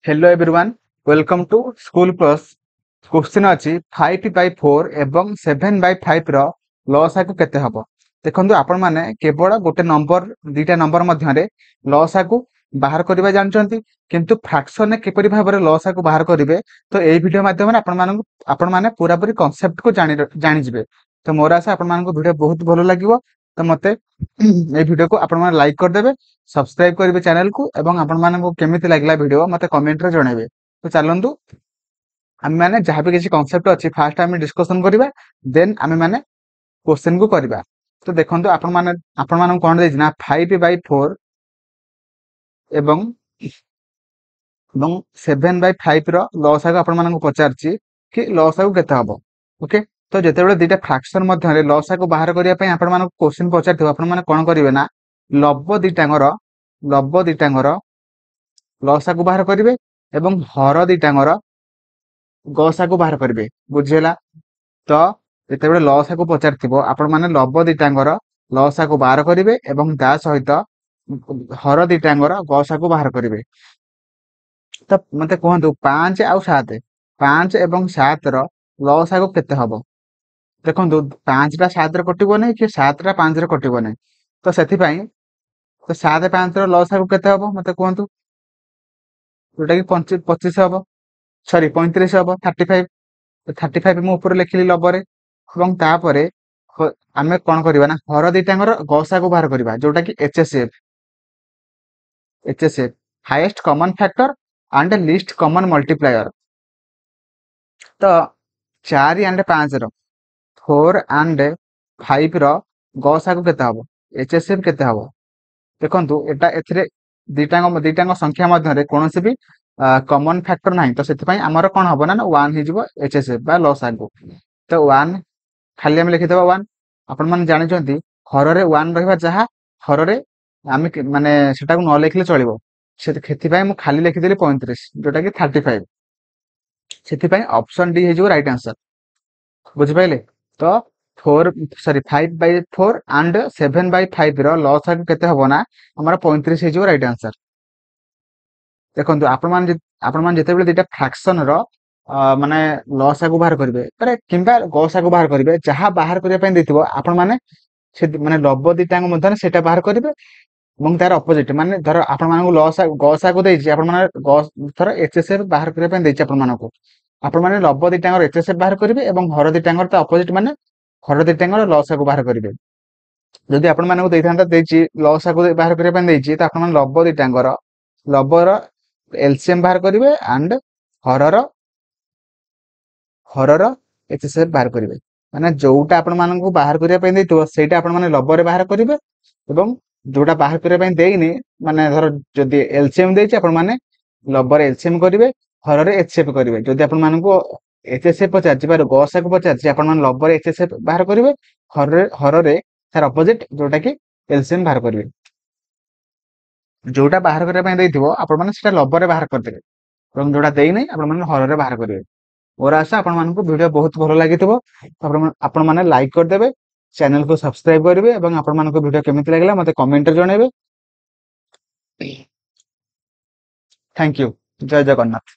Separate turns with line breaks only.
Hello everyone, welcome to School Plus. Question अछि 5/4 एवं 7/5 रो लसागु केते हबो। देखंतु आपण माने केवल गोटे नंबर दुईटा नंबर मध्यरे लसागु बाहर करबा जानचंती, किंतु फ्रैक्शन ने किपरि भाबरे लसागु बाहर करिवे तो एई वीडियो माध्यम रे आपण माने पूरा पूरी कांसेप्ट को जानि जिवे। तो मोर आशा आपण मानको वीडियो बहुत भलो लागिवो। तो मते ए वीडियो को आपण माने लाइक कर देबे, सब्सक्राइब करेंगे चैनल को एवं आपण मानको केमिति लागला वीडियो मते कमेंट रे जणाइबे। तो चलंतु आमे माने जहाँ भी किसी कांसेप्ट अछि फास्ट आमे डिस्कशन करिबा, देन आमे माने क्वेश्चन को करिबा। तो देखंतु आपण मानको कोन देछि ना 5/4 एवं 7/5 रो लसागु आपण मानको पचारछि कि लसागु केते हबो। ओके, तो जेतेबेले दुईटा फ्रैक्शन मध्यरे लसागु बाहर करिया पय आपण मानको क्वेश्चन पचारथिबो, आपण माने कोन करिवे ना लब दिटांगर लसागु बाहर करिवे एवं हर दिटांगर गसागु बाहर करिवे। बुझिहेला? तो जेतेबेले लसागु पचारथिबो आपण माने लब दिटांगर लसागु बाहर करिवे एवं ता सहित हर दिटांगर गसागु बाहर करिवे। तो मते कहंतु 5 आउ 7 5 एवं 7 रो लसागु केते हबो। देखंतु 5 टा 7 रे कटिबो नै कि 7 टा 5 रे कटिबो नै। तो सेथि पई तो 7 5 रो लसागु केते हबो मते कहंतु, जोटा कि 25 हबो, सॉरी 35 हबो, 35। 35 मु ऊपर लिखिली लबरे एवं तापरे आमे कोन करबा ना हर दिटांगर गसागु बाहर करबा, जोटा कि HCF highest common factor and least common multiplier. तो 4 एंड 5 रो 4 एंड 5 रो गसागु केते हबो, एचएसएफ केते हबो। देखंतु एटा एथिरे दिटांग संख्या मध्यरे कोनोसी भी कॉमन फैक्टर नाही। तो सेति पई हमर कोन हबो ना 1 हि जिवो एचएसएफ बा लसागु। तो 1 खाली हम लिखि देबा 1। आपण माने जानि चंती हर रे 1 रहबा, जहा हर रे आमे माने सेटा को न लिखले चलिबो। से खेती पई मु खाली लिखि देली 35, जोटा कि 35। सेति पई ऑप्शन डी हि जिवो राइट आंसर। बुझि पाइले? तो 5/4 एंड 7/5 रो लसागु केते हबो ना हमर 35 हि जिवो राइट आंसर। देखंतु आपण मान जेतेबेले दुईटा फ्रैक्शन रो माने लसागु बाहर करिवे अरे किंबा गसागु बाहर करिवे, जहा बाहर करिया पय देथिबो आपण माने से माने लब दिटांग मध्यने सेटा बाहर करिवे एवं तार अपोजिट। माने धर आपण मानकु गसागु देछि, आपण माने धर एचएसएफ बाहर करिया पय देछि आपण मानकु, आपण माने लब दिटांगर एचएसएफ बाहर करिवे एवं हर दिटांगर ता अपोजिट माने हर दिटांगर लसागु बाहर करिवे। जदि आपण मानकु देइथांता देछि लसागु बाहर करिया पय देछि, त आपण माने लब दिटांगर लबर एलसीएम बाहर करिवे एंड हरर एचएसएफ बाहर करिवे। माने जोटा आपण मानकु बाहर करिया पय देइतो सेटा आपण माने लबर बाहर करिवे एवं जोटा बाहर करिया पय देइनी माने धर जदि एलसीएम देछि आपण माने लबर एलसीएम करिवे, हरर एचसीएफ करिवे। जदि आपण मानकु एचएसएफ पचारछि बा गसागु पचारछि, आपण माने लबर एचएसएफ बाहर करिवे, हरर तार अपोजिट जोटा कि एलसीएम बाहर करिवे। जोटा बाहर करिया पय देइथिबो आपण माने सेटा लबर रे बाहर करदेबे एवं जोटा देइ नै आपण माने हरर रे बाहर करिवे। मोर आशा आपण मानकु वीडियो बहुत भलो लागिथिबो। आपण माने लाइक कर देबे, चैनल को सब्सक्राइब करिवे एवं आपण मानकु वीडियो केमिति लागला मते कमेंट रे जणाइबे। Thank you. जय जगन्नाथ।